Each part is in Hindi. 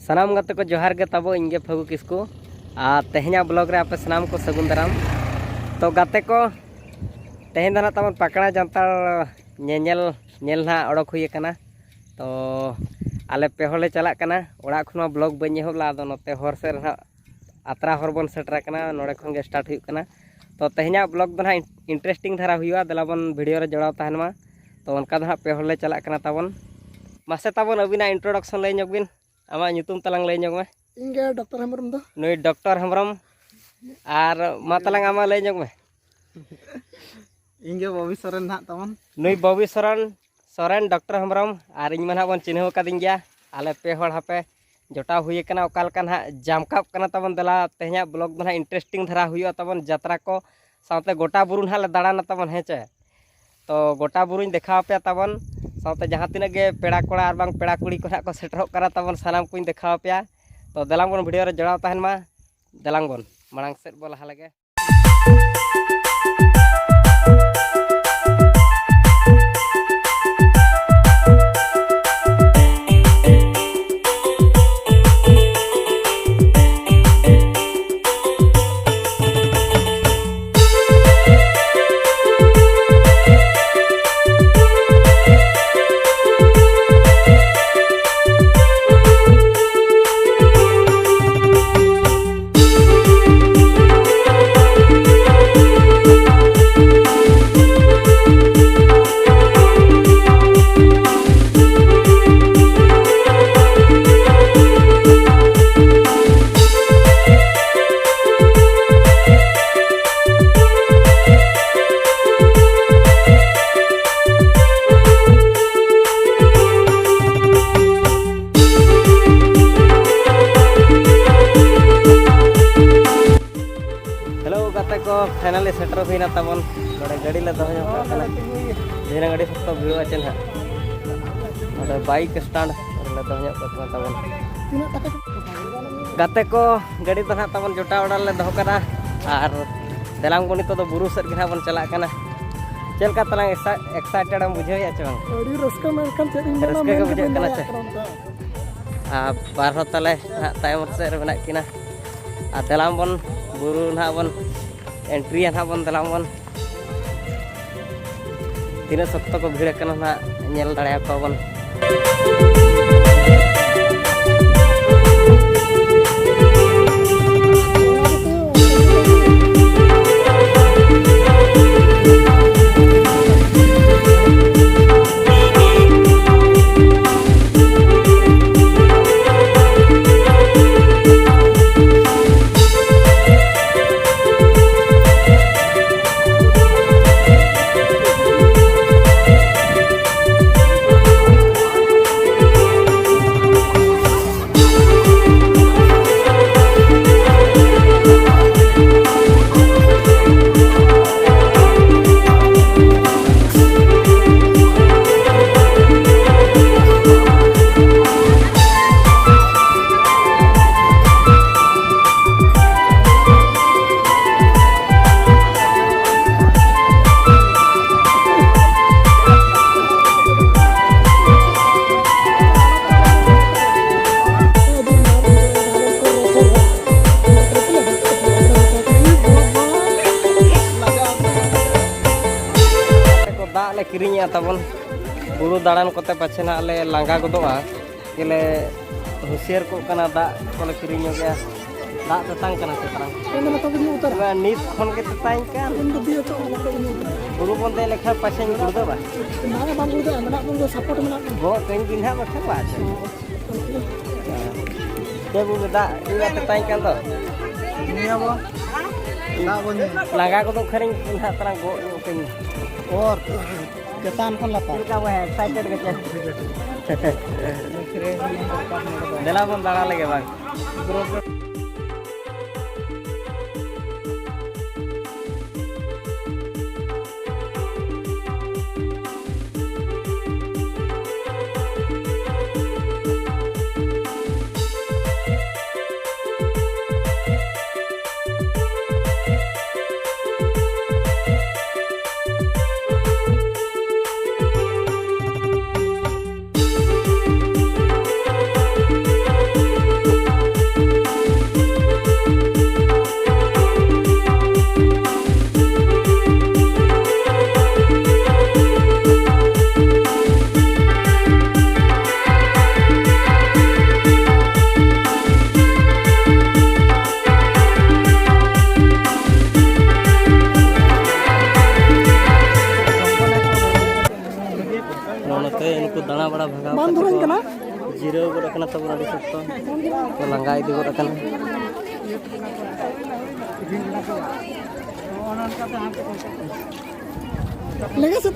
सानाम गाते को जोहार गे तबो इंगे फगु किसको आ तेहना ब्लॉग रे आपे सानाम को सगुन दाराम। तो गाते को तेहन दाना तमन पकड़ा जानतार नेल ना ओडक हुई कना। तो आले पे होले चला कना ओड़ा खुना ब्लॉग बन एहबला आदो नते हर से ना आत्रा हर बन सेटर कना नोडे खन गे स्टार्ट हुई कना। तो तेहना ब्लॉग दना इंटरेस्टिंग धारा हुआ दलाबन वीडियो रे जोड़ाव तहनमा। तो उनका दना पे होले चला कना तबन मासे तबन अबिना इंट्रोडक्शन लय ñogबिन आमा nyutum talang lay ñog me इंगे डॉक्टर हेमब्रम दो नई डॉक्टर हेमब्रम आर मा तालांग आमा लय ñog me इंगे बॉबी सोरेन ना तमन नई बॉबी सोरेन डॉक्टर हेमब्रम आर इन माना बन चिन्हव कादिन गया आले पे हड़ हापे जोटा हुई कना ओकाल का ना जामकाप कना तबन दला तेहना ब्लॉग दना इंटरेस्टिंग धारा हुई तबन यात्रा को साथे गोटा बुरु ना ले दाड़ाना तबन हेचे। तो गोटा बुरुñ देखा पे तबन साथे जहाँ तीन गे पेड़ा कोड़ा और बांग पेड़ा कुड़ी को ना को सेटरोग करा तबन सानाम को देखा पे। तो दलांग बन वीडियो रे जोड़ाव तहन मा दलांग बन मांग सेट बो लहा लगे। फाइनली सेटर हुईना तबन नोडे गाड़ी ले दो धीरे गाड़ी सब भिड़ आचेन हाँ बाइक स्टैंड ले दो तबन गाते को गाड़ी तो हाँ तबन जोटा ओडा ले दो करा और देलांग बनी तो बुरु सेट गे बन चला कना। चलका तलांग एक्साइटेड हम बुझे या चे अड़ी रस्का मेनखान चेक इन रस्का के बुझे कना चे आ बार हो तले तायम से रे बना किना आ देलांग बन बुरु ना बन एंट्री ना बन दलांग बन तीन सप्ताह को भीड़ कना ना नेल दाड़े को बन। किरिया तबन बुरु दाड़ान कोते पाछे ना ले लांगा गदोआ केले होशियार को कना दा कोले किरिया गया दा ततांग कना से तरंग एना तो बनी उतर बा नीत खन के ततांग का इन तो दियो तो बुरु बन दे लेखा पाछे गुड़ दो बा ना बांग गुड़ मना को सपोर्ट मना गो कहीं किन हा बखा बा के बु दा इवा ततांग का तो निया बो दा बनी लांगा को तो खरिंग किन हा तरंग गो कहीं और केतान खन लता का वो एक्साइटेड के देला बन दाड़ा लगे बा। Ko langga idi gor akan. Lega sih.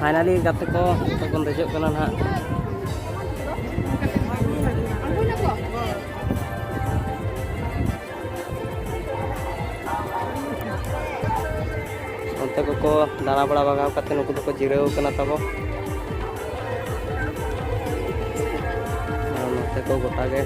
Finally gate ko kon dejok kana na. Onte ko dana bada bagaw kate nuku ko jireu kana tabo. Onte ko gota ge.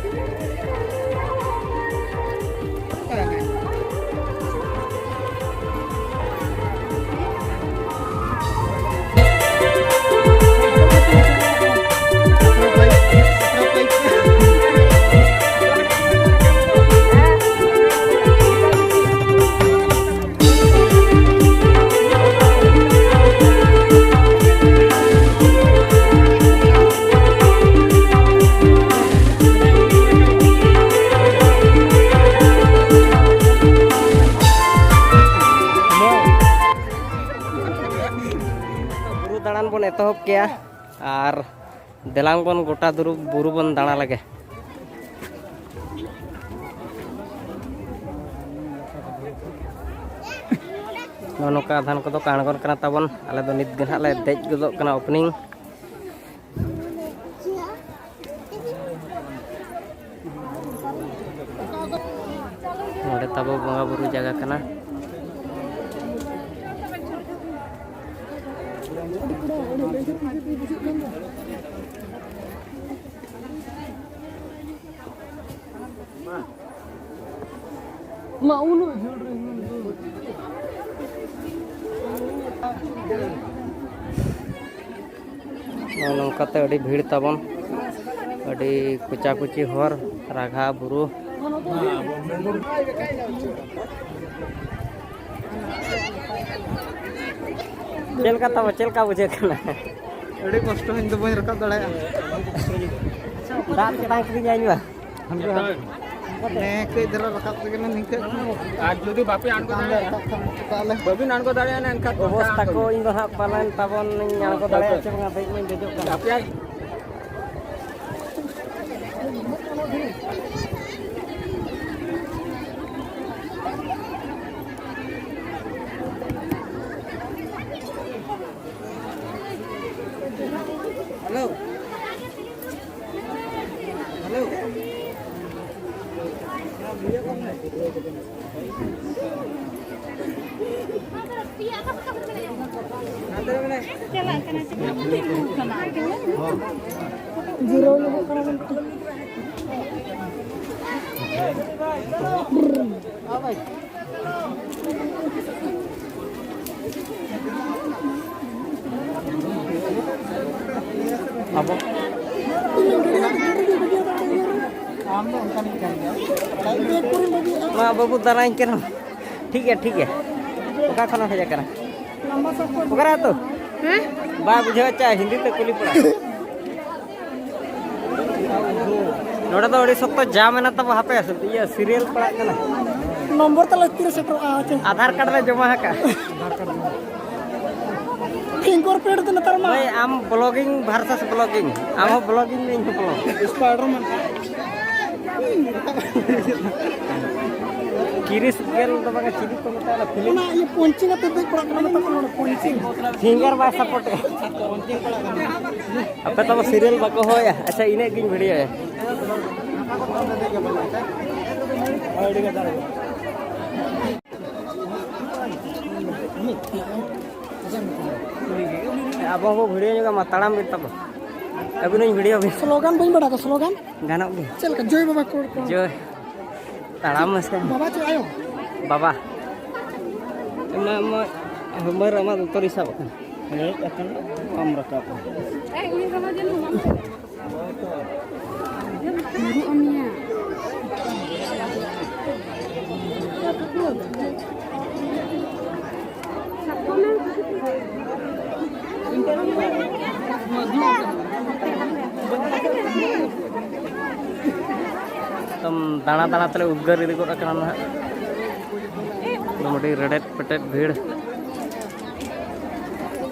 Dalan bon etohop kea ar delang bon gota duru buru bon dana lage. Nonoka adhan ko do kaangon kana tabon ale do nit gena le dej godok kana opening. Node tabo bonga buru jaga kana. Mau lu. नौकते अड़ी भीड़ तबन अड़ी कुचा कुची हर राघा बुरु चलका तब चलका बुझे कना अड़ी कष्ट हिन तो बई रकब दड़ाया दात चेतां की जाई बा ने के जरा रकब के ना निके आज जदि बापे आनको दाड़े ताले बाबी आनको दाड़े ना एनका अवस्था को इन दो हां पालन तबन आनको दाड़े चे बंगा बेज में देजो कना बापे हेलो हेलो जीरो लोग करा बनती आ भाई अब आम तो उनका नहीं करेंगे मा बाबू दराई के ठीक है ओका खाना भेजा करा लंबा सा ओकरा तो बा बुझे चाहे हिंदी तो कुली पड़ा नोड़ा तो अड़ी सख्त जाम है ना तब हापे ये सीरियल पड़ा कना नंबर तले 30 सेक्टर आधार कार्ड रे जमा का फिंगर प्रिंट तो नतर मा भाई आम ब्लॉगिंग वर्सेस ब्लॉगिंग आम हो ब्लॉगिंग नहीं हो ब्लॉग स्पाइडरमैन किरिस गेल तो बगा चिली को मतलब फिल्म ना ये पंचिंग तो देख पड़ा करना तो पंचिंग फिंगर बा सपोर्ट अब तो सीरियल बको हो या अच्छा इने की वीडियो है अब वो वीडियो जो मतड़ाम भी तब अभी नहीं वीडियो भी स्लोगन बन बड़ा का स्लोगन गाना भी चल का जय बाबा को जो तड़ाम मस्त बाबा चे आयो बाबा हमर अमा तोरी सब हे अकन कम रखा Eh, ini sama aja lu. Guru omnya. Sabtu एकदम दाना दाना तले उद्गार इदी गोद अकना ना मोटी रेडेट पेटेट भीड़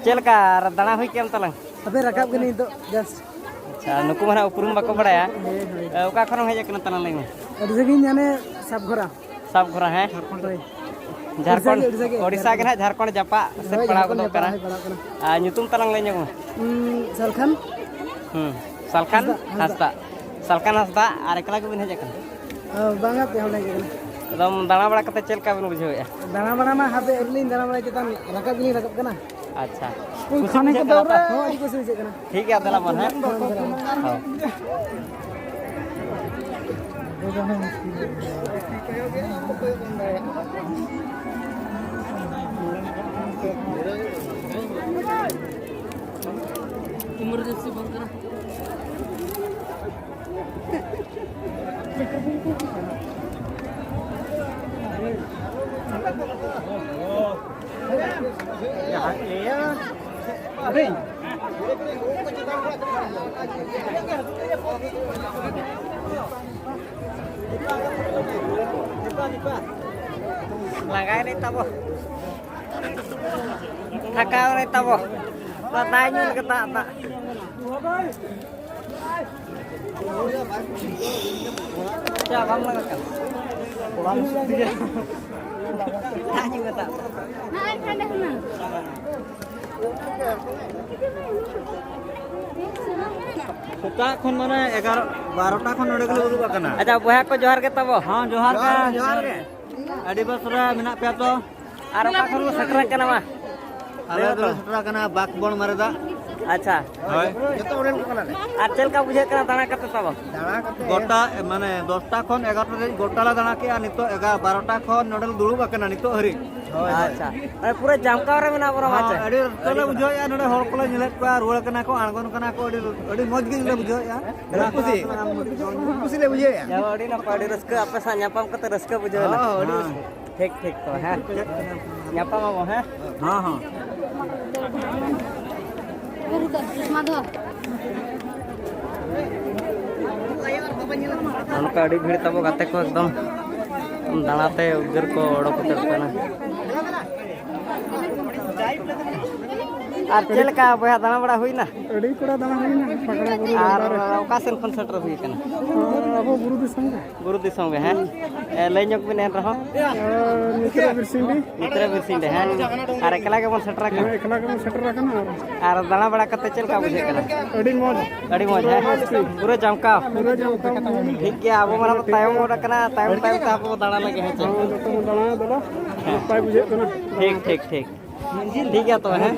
चलका दाना हुई केम तलंग अबे रकाब गनी तो जस्ट अच्छा नुकु माना उपरुम बाको बड़ाया ओका खरम हेज अकना तना लई अरे जगिन जाने सब घोरा सब घोरा है झारखंड ओडिशा के ना झारखंड जापा से पड़ा को करा आ नुतुम तलंग लई न्यगो सलखन सालखान हस्ता सालखान हस्ता आर एकला के बिन हेज अकना बांगा पे होने के एकदम दाना बड़ा कते चलका बिन बुझेया दाना बड़ा मा हाबे एरलिन दाना बड़ा चितान रकाब गनी रकाब कना अच्छा कोई खाने को दौड़ रहा है कुछ नहीं करना ठीक है अदला मन है इमरजेंसी फोन करा अरे लगाए नहीं तब थकाव नहीं तब बताए नहीं कता ता क्या हम लगा कर ताजी बता ना ठंडा ना सेता खन माने 11-12टा खन नोडे गले दुरुब आकना अच्छा बहा को जोहार के तब हां जोहार के अडी बसरा मेना पे तो आर ओका खन सटरा कना मा आले तो सटरा कना बाकबण मारेदा अच्छा होय जतो ओरेन को कना आर चल का बुझे कना दाना कते तब दाना कते गोटा माने 10टा खन 11टा रे गोटाला दाना के आ नितो 12टा खन नोडल दुरुब आकना नितो हरि अच्छा अरे पूरा जामकाव रे मेना बरो माचे अडी तले बुझो या नोडे हर कोले निलेट को रुळ कना को आणगन कना को अडी मौज गे बुझो या खुशी खुशी ले बुझो या या अडी ना पाडी रस्का आपे सा न्यापाम कते रस्का बुझो ना ठीक ठीक तो है न्यापाम हो है हां हां माधव उनका अड़ी भीड़ तब गाते को एकदम दानाते उधर को ओडो को चलना आर चल का बया दाना बड़ा हुई ना अड़ी कोड़ा दाना हुई ना पकड़ा गुरु आर ओका सेन फन सेटर हुई कना अब गुरु दिसम है ले ñok बिन एन रहो मित्र बिरसिंडी है आर एकला के बन सेटर का एकला के सेटर रखना आर दाना बड़ा कते चल का बुझे कना अड़ी मौज है पूरा जमका पूरा जाओ ठीक है अब मरा तायम ओडा कना तायम तायम ता आपको दाना लगे है जतो दाना दला पाई बुझे कना ठीक ठीक ठीक ठीक है तो है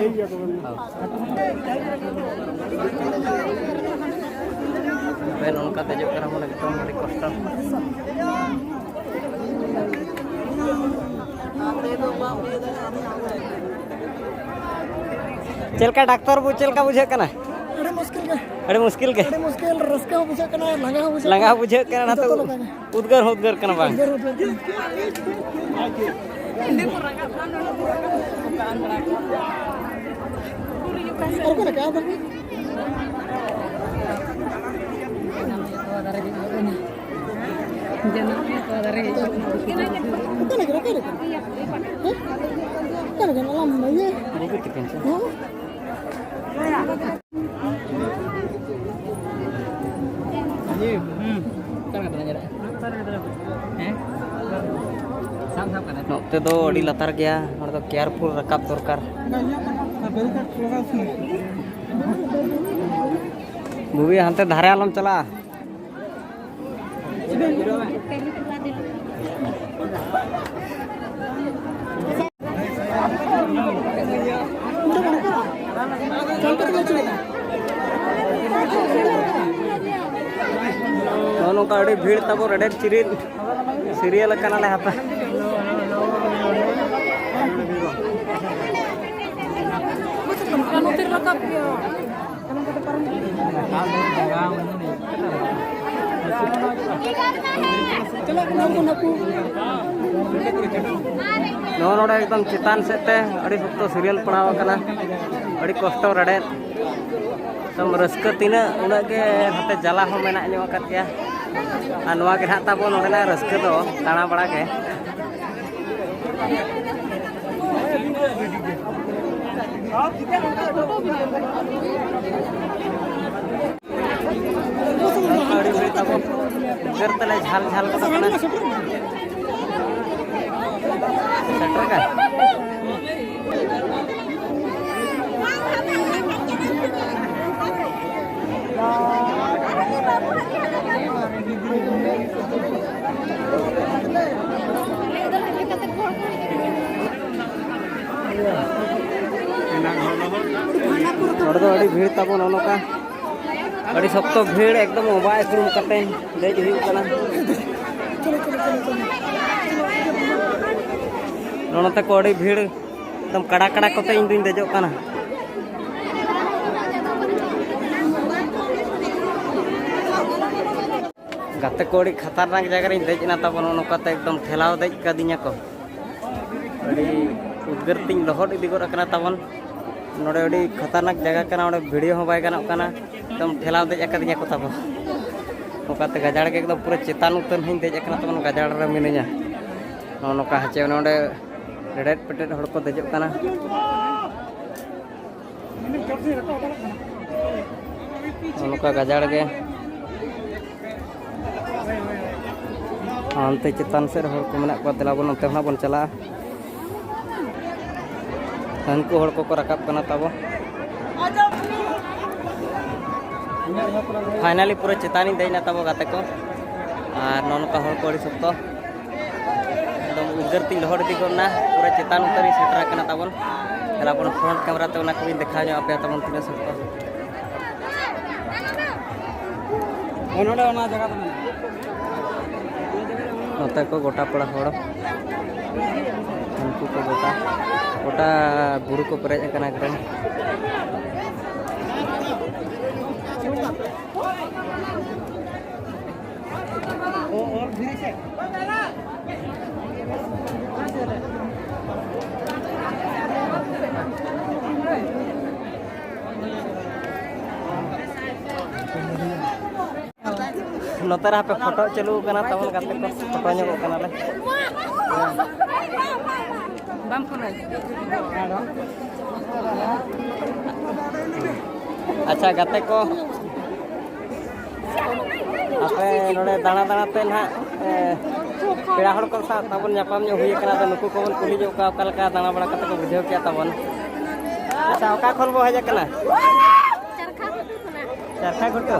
Ben उनका तेज करा मन एकदम बड़ी कष्ट चल का डॉक्टर बु चल का बुझे कना अरे मुश्किल के रस्का बुझे कना लंगा बुझे कना ना तो उद्गर कना बा नोते दो अड़ी लतार गया और तो केयरफुल रकाब दरकार मूवी हांते धारे आलम चला दोनों का अड़ी भीड़ तब रेडेट सीरियल कनाले हाता नोड़ा एकदम चितान से अड़ी सख्त सीरियल पढ़ाव कना ᱟᱹᱰᱤ ᱠᱚᱥᱴᱚ ᱨᱮᱰᱮᱫ ᱛᱚᱢ ᱨᱟᱹᱥᱠᱟᱹ ᱛᱤᱱᱟᱹᱜ ᱩᱱᱟᱹᱜ ᱜᱮ ᱦᱟᱱᱛᱮ ᱡᱟᱞᱟ ᱦᱚᱸ ᱢᱮᱱᱟᱜ ᱧᱚᱜ ᱟᱠᱟᱫ ᱜᱮᱭᱟ ᱟᱨ ᱱᱚᱣᱟ ᱜᱮ ᱦᱟᱸᱜ ᱛᱟᱵᱚᱱ ᱱᱚᱰᱮᱱᱟᱜ ᱨᱟᱹᱥᱠᱟᱹ ᱫᱚ ᱫᱟᱬᱟ ᱵᱟᱲᱟ ᱜᱮ ᱟᱹᱰᱤ ᱵᱷᱤᱲ ᱛᱟᱵᱚᱱ ᱩᱫᱽᱜᱟᱹᱨ ᱛᱮᱞᱮ ᱡᱷᱟᱞ ᱡᱷᱟᱞ ᱜᱚᱫᱚᱜ ᱠᱟᱱᱟ सेटर का अड़ी भीड़ तबन का अड़ी सख्त भीड़ एकदम मोबाइल क्रूम करते देज हुई नोनते को अड़ी भीड़ एकदम कड़ा कड़ा कोते इन दिन देजो काना गाते को अड़ी खतरनाक जगह रे देजना तबन नोकाते एकदम ठेलाव देज कदिnya को अड़ी उद्गरतिं लहट इदी गोर कना तबन नोडे अड़ी खतरनाक जगह कना ओडे वीडियो हो बाय गानोक कना एकदम ठेलाव देज कदिnya को तबन नोकाते गजाड़ के एकदम पूरा चेतान उतन हई देज कना तबन गजाड़ रे मिनिया नोका हचे नोडे रेडेट पेटेट हड़ को देजो कना नोका गजाड़ के अंते चेतान से हड़ को मेना को देला बन अंते हना बन चला हनको हड़ को रकाब कना तबो फाइनली पूरा चेतानी देना तबो गाते को और नोनका हड़ को अड़ी सख्तो उद्गरती लहर दी करना पूरा चेतान उतरी सेटर करना तबन चला अपन फ्रंट कैमरा ते उना को देखा जो आपे तबन तीन सख्तो ओनोडे ओना जगह तो नोते को गोटा पड़ा हड़ उनको को गोटा बुरु को परेज कना करन और फिर से नोतर पे फोटो चलू कना तबन गाते को फोटो ᱧᱚᱜᱚᱜ कना ले बाम फोन अच्छा गाते को आपे नोडे दाना दाना ते ना पेड़ा हड़ को सा तबन जापाम ᱧᱚᱜ हुई कना तो नुकु कोबन कुली जो का लका दाना बड़ा कते को बुझाव किया तबन अच्छा ओका खन बो हज कना चरखा घुटो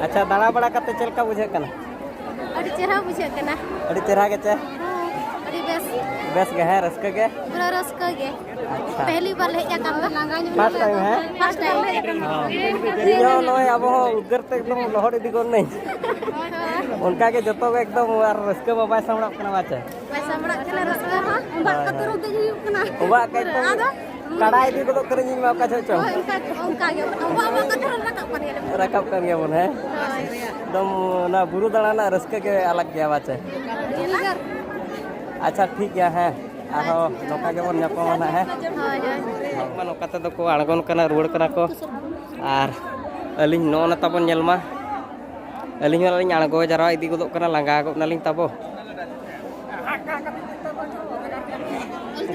अच्छा दाना बड़ा कते चलका बुझे कना अड़ी चेहरा बुझे कना अड़ी चेहरा के चे अड़ी बेस के है रस्का के पूरा रस्का के अच्छा पहली बार ले या काम फर्स्ट टाइम है फर्स्ट टाइम यो नय अब उगर ते एकदम लहड़ इदी कोन नहीं उनका के जतो एकदम और रस्का बाबा सामड़ा कना बाचे पैसा बड़ा कना रस्का हां उबा कतरो दे हुई कना उबा के कड़ा इदी को करे नी मा का छो उनका के उबा कतरो रकाब कर गया बोन है एकदम ना बुरु दाना ना रस्का के अलग गया बाचे अच्छा ठीक है है आरो नोका के बोन न्यापमा है मा नोका ते दो को आड़गोन कना रुड़ कना को आर अलिन नो ना तबन नेलमा अलिन वाला आड़गो जरा इदी गोदो कना लांगा गो नालिन तबो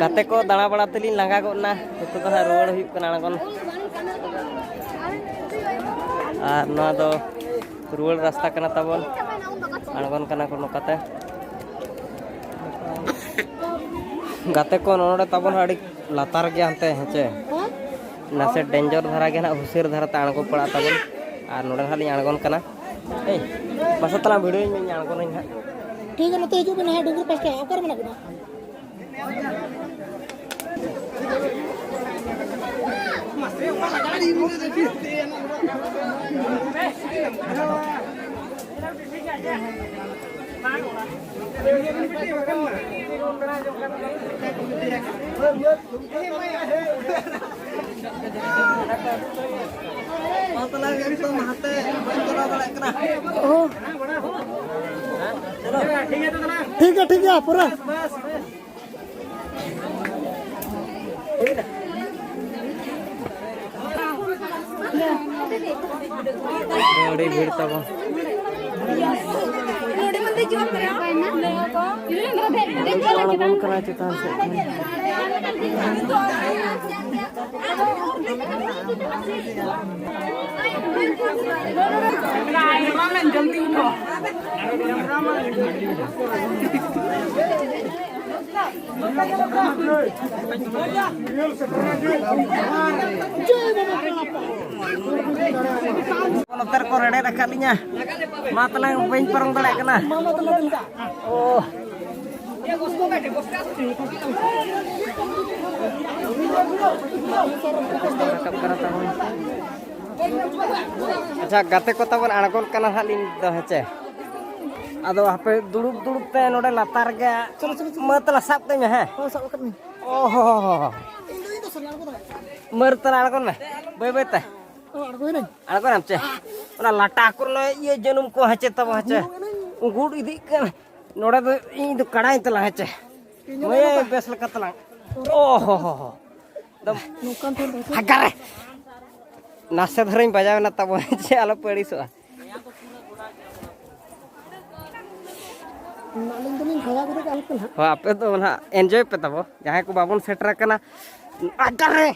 गाते को दाना बड़ा तलिन लांगा गो ना तो तो रुड़ हुई कना आड़गोन और ना दो रुड़ रास्ता कना तबन आड़गोन कना को नोकाते गाते को नोडे तबन अड़ी लातार गया हंते हेचे नासे डेंजर धरा गया ना हुसिर धरा ते आड़गो पड़ा तबन और नोडे हाली आड़गोन कना ए बस तला वीडियो में आड़गोन हा ठीक है नते हिजु बना डुंगर पास के आकर बना बना ठीक है पूरा ᱟᱹᱰᱤ ᱵᱷᱤᱲ ᱛᱟᱵᱚᱱ ᱟᱬᱜᱚᱱ ᱠᱟᱱᱟ ᱪᱮᱛᱟᱱ ᱥᱮᱫ nonton ko rede dekat linya ma telang bain parang dalek kena oh acha gate ko tabon aᱬgon kana halin do heche ado hape duduk te node latar ge ma tala sab te me he oh mer tala aᱬgon me bai te aᱬgon am che ona lata akur lo ye janum ko heche tabo heche ungud idi kan node do ᱤᱧ ᱫᱚ ᱠᱟᱲᱟᱭ ᱛᱟᱞᱟᱝ ᱦᱮᱸᱪᱮ ᱢᱟᱭ ᱵᱮᱥ ᱞᱮᱠᱟ ᱛᱟᱞᱟᱝ ᱳᱦᱳ ᱫᱚᱢ ᱱᱚᱠᱟᱱ ᱛᱮ ᱦᱟᱜᱟᱨᱮ ᱱᱟᱥᱮ ᱫᱷᱟᱨᱟᱧ ᱵᱟᱡᱟᱣ ᱮᱱᱟ ᱛᱟᱵᱚ ᱦᱮᱸᱪᱮ ᱟᱞᱚ ᱯᱮ ᱟᱹᱲᱤᱥᱚᱜᱼᱟ ᱟᱹᱞᱤᱧ ᱫᱚᱞᱤᱧ ᱵᱷᱟᱜᱟ ᱠᱟᱛᱮ ᱟᱞᱚ ᱯᱮ ᱱᱟᱦᱟᱜ ᱟᱯᱮ ᱫᱚ ᱱᱟᱦᱟᱜ ᱮᱱᱡᱚᱭ ᱯᱮ ᱛᱟᱵᱚ ᱡᱟᱦᱟᱸᱭ ᱠᱚ ᱵᱟᱵᱚᱱ ᱥᱮᱴᱮᱨ ᱟᱠᱟᱱᱟ ᱦᱟᱜᱟᱨᱮ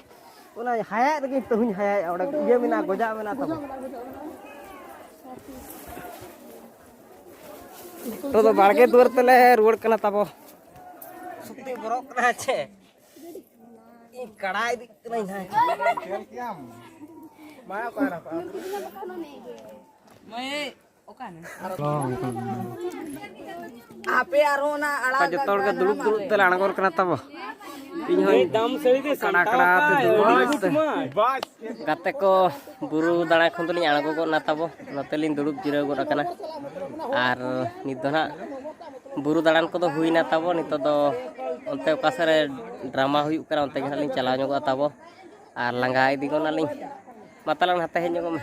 ᱚᱱᱟ ᱦᱟᱭᱟᱜ ᱨᱮᱜᱮ ᱛᱟᱹᱦᱩᱧ ᱦᱟᱭᱟᱭᱟ ᱚᱸᱰᱮ ᱤᱭᱟᱹ ᱢᱮᱱᱟᱜᱼᱟ ᱜᱚᱡᱟᱜ ᱢᱮᱱᱟᱜᱼᱟ ᱛᱟᱵᱚ तो बाड़गे दुआर तेले रुआड़ कना ताबो सुती बरक कना छे इ कड़ाई दिक नहीं है मा पारा मैं ओकान आपे आरोना अड़ा जतोड़ के दुड़ुब दुड़ुब तेले अणगोर कना ताबो ᱤᱧ ᱦᱚᱸ ᱫᱟᱢ ᱥᱟᱹᱲᱤ ᱫᱮ ᱠᱟᱲᱟ ᱠᱟᱲᱟ ᱛᱮ ᱜᱟᱛᱮ ᱠᱚ ᱵᱩᱨᱩ ᱫᱟᱬᱟ ᱠᱷᱚᱱ ᱫᱚᱞᱤᱧ ᱟᱬᱜᱚ ᱜᱚᱫ ᱱᱟ ᱛᱟᱵᱚ ᱱᱚᱛᱮᱞᱤᱧ ᱫᱩᱲᱩᱵ ᱡᱤᱨᱟᱹᱣ ᱜᱚᱫ ᱟᱠᱟᱱᱟ ᱟᱨ ᱱᱤᱛ ᱫᱚ ᱱᱟᱜ ᱵᱩᱨᱩ ᱫᱟᱬᱟᱱ ᱠᱚᱫᱚ ᱦᱩᱭᱱᱟ ᱛᱟᱵᱚ ᱱᱤᱛᱚᱜ ᱫᱚ ᱚᱱᱛᱮ ᱚᱠᱟ ᱥᱮᱫ ᱨᱮ ᱰᱨᱟᱢᱟ ᱦᱩᱭᱩᱜ ᱠᱟᱱᱟ ᱚᱱᱛᱮ ᱜᱮ ᱱᱟᱜ ᱞᱤᱧ ᱪᱟᱞᱟᱣ ᱧᱚᱜᱚᱜᱼᱟ ᱛᱟᱵᱚ ᱟᱨ ᱞᱟᱸᱜᱟ ᱤᱫᱤ ᱜᱚᱫ ᱱᱟᱞᱤᱧ ᱢᱟ ᱛᱟᱞᱟᱝ ᱦᱟᱛᱮ ᱦᱮᱡ ᱧᱚᱜᱚᱜ ᱢᱮ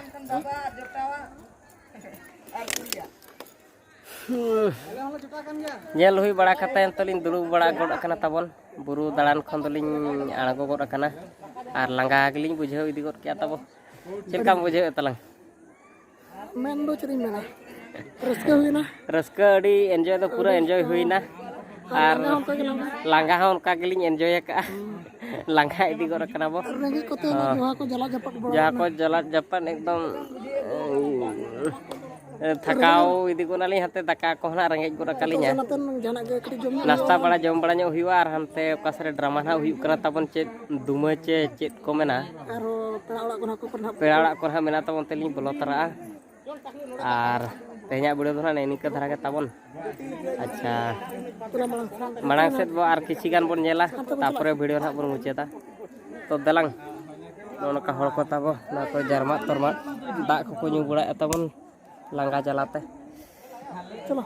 nyel hui bada kata yang tolin dulu bada god akana tabon buru dalan khon dolin aᱬgo god akana ar langga gelin bujhau idi god kya tabo chilkam bujhau talang men do chiri mena raska huina raska adi enjoy do pura enjoy huina ar langga hon ka gelin enjoy ka langga idi god akana bo rengi kote jaha ko jalat japan ekdom thakau idi ko nali hante daka ko na rengej ko kalinya nasta bada jom bada nyok huiwa ar hante oka sare drama na huyuk kana tabon chet duma che chet ko mena aro pera orak ko na mena tabon teling bolo tara ar tehnya video do na ini ke dhara ke tabon acha marang set bo ar kichi gan bon nyela tapore video na bon mucheta to dalang nono ka hor ko tabo na ko jarmat tormat dak ko nyu bura tabon langga jalate चलो